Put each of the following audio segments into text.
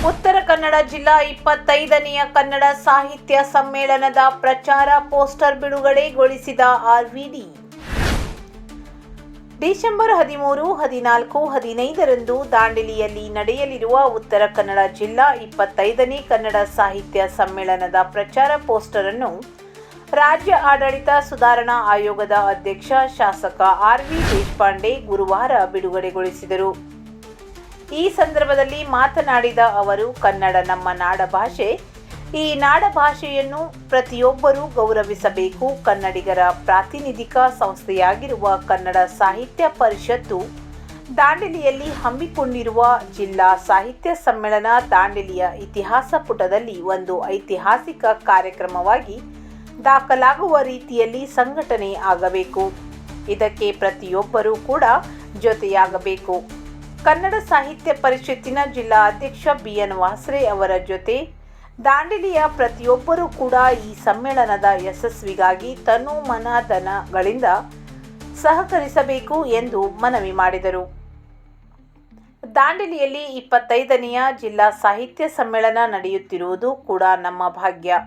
ಉತ್ತರ ಕನ್ನಡ ಜಿಲ್ಲಾ 25ನೇ ಕನ್ನಡ ಸಾಹಿತ್ಯ ಸಮ್ಮೇಳನದ ಪ್ರಚಾರ ಪೋಸ್ಟರ್ ಬಿಡುಗಡೆಗೊಳಿಸಿದ ಆರ್ವಿಡಿ. ಡಿಸೆಂಬರ್ 13, 14, 15ರಂದು ದಾಂಡೇಲಿಯಲ್ಲಿ ನಡೆಯಲಿರುವ ಉತ್ತರ ಕನ್ನಡ ಜಿಲ್ಲಾ 25ನೇ ಕನ್ನಡ ಸಾಹಿತ್ಯ ಸಮ್ಮೇಳನದ ಪ್ರಚಾರ ಪೋಸ್ಟರ್ ಅನ್ನು ರಾಜ್ಯ ಆಡಳಿತ ಸುಧಾರಣಾ ಆಯೋಗದ ಅಧ್ಯಕ್ಷ ಶಾಸಕ ಆರ್.ವಿ. ದೇಶಪಾಂಡೆ ಗುರುವಾರ ಬಿಡುಗಡೆಗೊಳಿಸಿದರು. ಈ ಸಂದರ್ಭದಲ್ಲಿ ಮಾತನಾಡಿದ ಅವರು, ಕನ್ನಡ ನಮ್ಮ ನಾಡಭಾಷೆ. ಈ ನಾಡಭಾಷೆಯನ್ನು ಪ್ರತಿಯೊಬ್ಬರೂ ಗೌರವಿಸಬೇಕು. ಕನ್ನಡಿಗರ ಪ್ರಾತಿನಿಧಿಕ ಸಂಸ್ಥೆಯಾಗಿರುವ ಕನ್ನಡ ಸಾಹಿತ್ಯ ಪರಿಷತ್ತು ದಾಂಡೇಲಿಯಲ್ಲಿ ಹಮ್ಮಿಕೊಂಡಿರುವ ಜಿಲ್ಲಾ ಸಾಹಿತ್ಯ ಸಮ್ಮೇಳನ ದಾಂಡೇಲಿಯ ಇತಿಹಾಸ ಪುಟದಲ್ಲಿ ಒಂದು ಐತಿಹಾಸಿಕ ಕಾರ್ಯಕ್ರಮವಾಗಿ ದಾಖಲಾಗುವ ರೀತಿಯಲ್ಲಿ ಸಂಘಟನೆ ಆಗಬೇಕು. ಇದಕ್ಕೆ ಪ್ರತಿಯೊಬ್ಬರೂ ಕೂಡ ಜೊತೆಯಾಗಬೇಕು. ಕನ್ನಡ ಸಾಹಿತ್ಯ ಪರಿಷತ್ತಿನ ಜಿಲ್ಲಾ ಅಧ್ಯಕ್ಷ ಬಿ.ಎನ್. ವಾಸ್ರೆ ಅವರ ಜೊತೆ ದಾಂಡೇಲಿಯ ಪ್ರತಿಯೊಬ್ಬರೂ ಕೂಡ ಈ ಸಮ್ಮೇಳನದ ಯಶಸ್ವಿಗಾಗಿ ತನು ಮನ ಧನಗಳಿಂದ ಸಹಕರಿಸಬೇಕು ಎಂದು ಮನವಿ ಮಾಡಿದರು. ದಾಂಡೇಲಿಯಲ್ಲಿ 25ನೇ ಜಿಲ್ಲಾ ಸಾಹಿತ್ಯ ಸಮ್ಮೇಳನ ನಡೆಯುತ್ತಿರುವುದು ಕೂಡ ನಮ್ಮ ಭಾಗ್ಯ.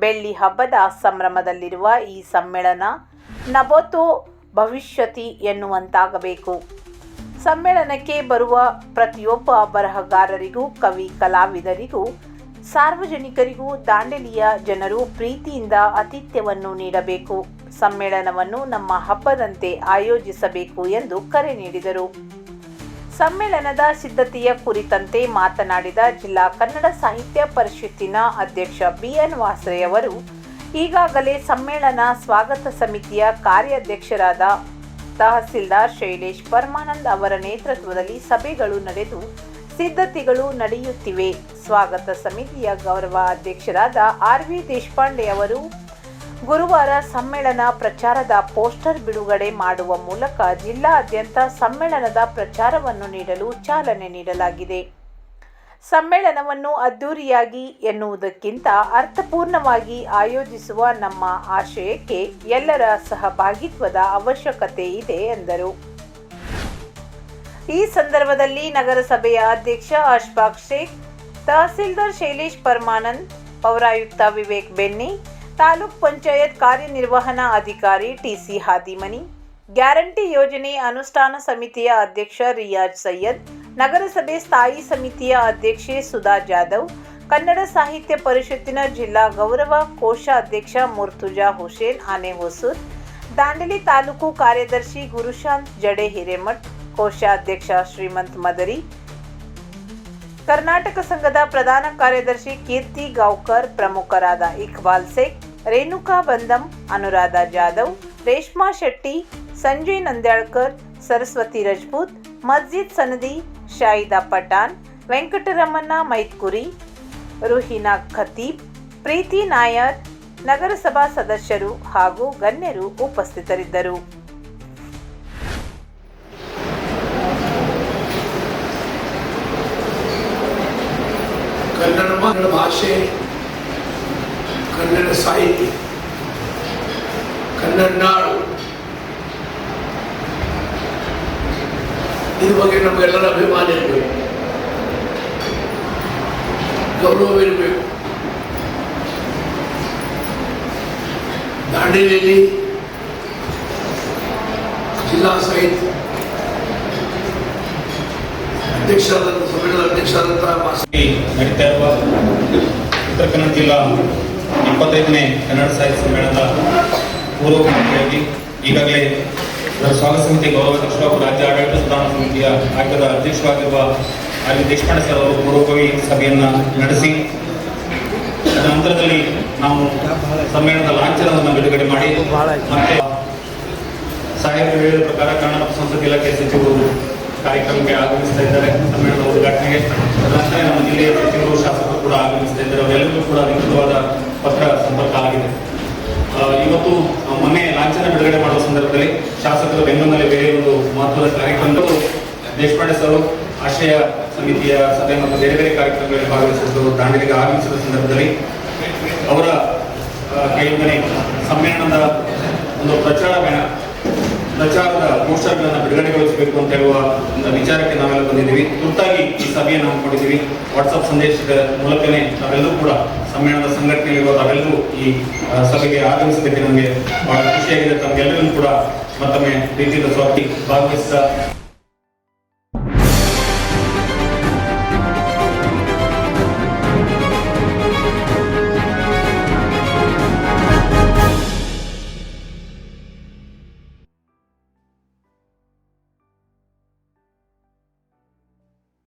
ಬೆಳ್ಳಿ ಹಬ್ಬದ ಸಂಭ್ರಮದಲ್ಲಿರುವ ಈ ಸಮ್ಮೇಳನ ನಭೋತೋ ಭವಿಷ್ಯತಿ ಎನ್ನುವಂತಾಗಬೇಕು. ಸಮ್ಮೇಳನಕ್ಕೆ ಬರುವ ಪ್ರತಿಯೊಬ್ಬ ಬರಹಗಾರರಿಗೂ, ಕವಿ ಕಲಾವಿದರಿಗೂ, ಸಾರ್ವಜನಿಕರಿಗೂ ದಾಂಡೇಲಿಯ ಜನರು ಪ್ರೀತಿಯಿಂದ ಆತಿಥ್ಯವನ್ನು ನೀಡಬೇಕು. ಸಮ್ಮೇಳನವನ್ನು ನಮ್ಮ ಹಬ್ಬದಂತೆ ಆಯೋಜಿಸಬೇಕು ಎಂದು ಕರೆ ನೀಡಿದರು. ಸಮ್ಮೇಳನದ ಸಿದ್ಧತೆಯ ಕುರಿತಂತೆ ಮಾತನಾಡಿದ ಜಿಲ್ಲಾ ಕನ್ನಡ ಸಾಹಿತ್ಯ ಪರಿಷತ್ತಿನ ಅಧ್ಯಕ್ಷ ಬಿ.ಎನ್. ವಾಸ್ರೆ ಅವರು, ಈಗಾಗಲೇ ಸಮ್ಮೇಳನ ಸ್ವಾಗತ ಸಮಿತಿಯ ಕಾರ್ಯಾಧ್ಯಕ್ಷರಾದ ತಹಸೀಲ್ದಾರ್ ಶೈಲೇಶ್ ಪರಮಾನಂದ್ ಅವರ ನೇತೃತ್ವದಲ್ಲಿ ಸಭೆಗಳು ನಡೆದು ಸಿದ್ಧತೆಗಳು ನಡೆಯುತ್ತಿವೆ. ಸ್ವಾಗತ ಸಮಿತಿಯ ಗೌರವ ಅಧ್ಯಕ್ಷರಾದ ಆರ್.ವಿ. ದೇಶಪಾಂಡೆ ಅವರು ಗುರುವಾರ ಸಮ್ಮೇಳನ ಪ್ರಚಾರದ ಪೋಸ್ಟರ್ ಬಿಡುಗಡೆ ಮಾಡುವ ಮೂಲಕ ಜಿಲ್ಲಾದ್ಯಂತ ಸಮ್ಮೇಳನದ ಪ್ರಚಾರವನ್ನು ನೀಡಲು ಚಾಲನೆ ನೀಡಲಾಗಿದೆ. ಸಮ್ಮೇಳನವನ್ನು ಅದ್ದೂರಿಯಾಗಿ ಎನ್ನುವುದಕ್ಕಿಂತ ಅರ್ಥಪೂರ್ಣವಾಗಿ ಆಯೋಜಿಸುವ ನಮ್ಮ ಆಶಯಕ್ಕೆ ಎಲ್ಲರ ಸಹಭಾಗಿತ್ವದ ಅವಶ್ಯಕತೆ ಇದೆ ಎಂದರು. ಈ ಸಂದರ್ಭದಲ್ಲಿ ನಗರಸಭೆಯ ಅಧ್ಯಕ್ಷ ಅಶ್ಫಾಕ್ ಶೇಖ್, ತಹಸೀಲ್ದಾರ್ ಶೈಲೇಶ್ ಪರಮಾನಂದ್, ಪೌರಾಯುಕ್ತ ವಿವೇಕ್ ಬೆನ್ನಿ, ತಾಲೂಕ್ ಪಂಚಾಯತ್ ಕಾರ್ಯನಿರ್ವಹಣಾ ಅಧಿಕಾರಿ ಟಿ.ಸಿ. ಹಾದಿಮನಿ, ಗ್ಯಾರಂಟಿ ಯೋಜನೆ ಅನುಷ್ಠಾನ ಸಮಿತಿಯ ಅಧ್ಯಕ್ಷ ರಿಯಾಜ್ ಸೈಯದ್, ನಗರಸಭೆ ಸ್ಥಾಯಿ ಸಮಿತಿಯ ಅಧ್ಯಕ್ಷೆ ಸುಧಾ ಜಾಧವ್, ಕನ್ನಡ ಸಾಹಿತ್ಯ ಪರಿಷತ್ತಿನ ಜಿಲ್ಲಾ ಗೌರವ ಕೋಶಾಧ್ಯಕ್ಷ ಮುರ್ತುಜಾ ಹುಸೇನ್ ಆನೆಹೊಸೂರ್, ದಾಂಡೇಲಿ ತಾಲೂಕು ಕಾರ್ಯದರ್ಶಿ ಗುರುಶಾಂತ್ ಜಡೆ ಹಿರೇಮಠ್, ಕೋಶಾಧ್ಯಕ್ಷ ಶ್ರೀಮಂತ್ ಮದರಿ, ಕರ್ನಾಟಕ ಸಂಘದ ಪ್ರಧಾನ ಕಾರ್ಯದರ್ಶಿ ಕೀರ್ತಿ ಗಾವ್ಕರ್, ಪ್ರಮುಖರಾದ ಇಕ್ಬಾಲ್ ಶೇಖ್, ರೇಣುಕಾ ಬಂದಂ, ಅನುರಾಧ ಜಾಧವ್, ರೇಷ್ಮಾ ಶೆಟ್ಟಿ, ಸಂಜಯ್ ನಂದ್ಯಾಳ್ಕರ್, ಸರಸ್ವತಿ ರಜಪೂತ್, ಮಸ್ಜಿದ್ ಸನದಿ, ಶಾಹಿದಾ ಪಠಾಣ್, ವೆಂಕಟರಮಣ ಮೈತ್ಕುರಿ, ರುಹಿನಾ ಖತೀಬ್, ಪ್ರೀತಿ ನಾಯರ್, ನಗರಸಭಾ ಸದಸ್ಯರು ಹಾಗೂ ಗಣ್ಯರು ಉಪಸ್ಥಿತರಿದ್ದರು. ಕನ್ನಡ ಭಾಷೆ, ಕನ್ನಡ ಸಾಹಿತ್ಯ, ಕನ್ನಡ ನಾಡು, ಇದ್ರ ಬಗ್ಗೆ ನಮಗೆಲ್ಲರ ಅಭಿಮಾನ ಇರಬೇಕು, ಗೌರವ ಇರಬೇಕು. ದಾಂಡೇಲಿಯಲ್ಲಿ ಜಿಲ್ಲಾ ಸಾಹಿತ್ಯ ಅಧ್ಯಕ್ಷರಾದಂಥ ಸಮ್ಮೇಳನದ ಅಧ್ಯಕ್ಷರಾದಂಥ ನಡೀತಾ ಇರುವ ಉತ್ತರ ಕನ್ನಡ ಜಿಲ್ಲಾ 25ನೇ ಕನ್ನಡ ಸಾಹಿತ್ಯ ಸಮ್ಮೇಳನದ ಪೂರ್ವಭಾವಿಯಾಗಿ ಈಗಾಗಲೇ ಸ್ವಾಗತ ಸಮಿತಿ ಗೌರವಾಧ್ಯಕ್ಷರು ಹಾಗೂ ರಾಜ್ಯ ಆಡಳಿತ ಸುಧಾರಣಾ ಸಮಿತಿಯ ಆಯೋಗದ ಅಧ್ಯಕ್ಷರಾಗಿರುವ ಆರ್.ವಿ. ದೇಶಪಾಂಡೆ ಸರ್ ಅವರು ಪೂರ್ವಭಾವಿ ಸಭೆಯನ್ನು ನಡೆಸಿ ನಂತರದಲ್ಲಿ ನಾವು ಸಮ್ಮೇಳನದ ಲಾಂಛನವನ್ನು ಬಿಡುಗಡೆ ಮಾಡಿ ಮತ್ತೆ ಸಾಹಿತ್ಯ ಹೇಳಿದ ಪ್ರಕಾರ ಕನ್ನಡ ಸಂಸ್ಕೃತಿ ಇಲಾಖೆ ಸಚಿವರು ಕಾರ್ಯಕ್ರಮಕ್ಕೆ ಆಗಮಿಸ್ತಾ ಇದ್ದಾರೆ. ಸಮ್ಮೇಳನದ ಉದ್ಘಾಟನೆಗೆ ನಂತರ ನಮ್ಮ ಜಿಲ್ಲೆಯ ಸಚಿವರು, ಶಾಸಕರು ಕೂಡ ಆಗಮಿಸ್ತಾ ಇದ್ದಾರೆ. ಅವರೆಲ್ಲರಿಗೂ ಕೂಡ ಅಧಿಕೃತವಾದ ಪತ್ರ ಸಂಪರ್ಕ ಆಗಿದೆ. ಇವತ್ತು ಮೊನ್ನೆ ಲಾಂಛನ ಬಿಡುಗಡೆ ಮಾಡುವ ಸಂದರ್ಭದಲ್ಲಿ ಶಾಸಕರ ಬೆಂಗಳೂರಿನಲ್ಲಿ ಬೇರೆ ಒಂದು ಮಹತ್ವದ ಕಾರ್ಯಕ್ರಮಗಳು ದೇಶಪಾಂಡೆ ಸರ್ ಆಶಯ ಸಮಿತಿಯ ಸಭೆ ಮತ್ತು ಬೇರೆ ಬೇರೆ ಕಾರ್ಯಕ್ರಮಗಳಲ್ಲಿ ಭಾಗವಹಿಸಿದ್ದು ದಾಂಡೇಲಿಗೆ ಆಗಮಿಸಿದ ಸಂದರ್ಭದಲ್ಲಿ ಅವರ ಕೈಯಿಂದಲೇ ಸಮ್ಮೇಳನದ ಒಂದು ಪ್ರಚಾರ ಬ್ಯಾನರ್ ಪ್ರಚಾರದ ಪೋಸ್ಟರ್ಗಳನ್ನು ಬಿಡುಗಡೆಗೊಳಿಸಬೇಕು ಅಂತ ಹೇಳುವ ವಿಚಾರಕ್ಕೆ ನಾವೆಲ್ಲ ಬಂದಿದ್ದೀವಿ. ತುರ್ತಾಗಿ ಈ ಸಭೆಯನ್ನು ಹಮ್ಮಿಕೊಂಡಿದ್ದೀವಿ. ವಾಟ್ಸಪ್ ಸಂದೇಶದ ಮೂಲಕನೇ ನಾವೆಲ್ಲರೂ ಕೂಡ ಸಮ್ಮೇಳನದ ಸಂಘಟನೆಯಲ್ಲಿರುವ ತಾವೆಲ್ಲರೂ ಈ ಸಭೆಗೆ ಆಗಮಿಸಲಿಕ್ಕೆ ನಮಗೆ ಬಹಳ ಖುಷಿಯಾಗಿದೆ. ತಮಗೆಲ್ಲರಿಗೂ ಕೂಡ ಮತ್ತೊಮ್ಮೆ ಪ್ರೀತಿಯಿಂದ ಸ್ವಾಗತ ಭಾಗವಹಿಸಿದ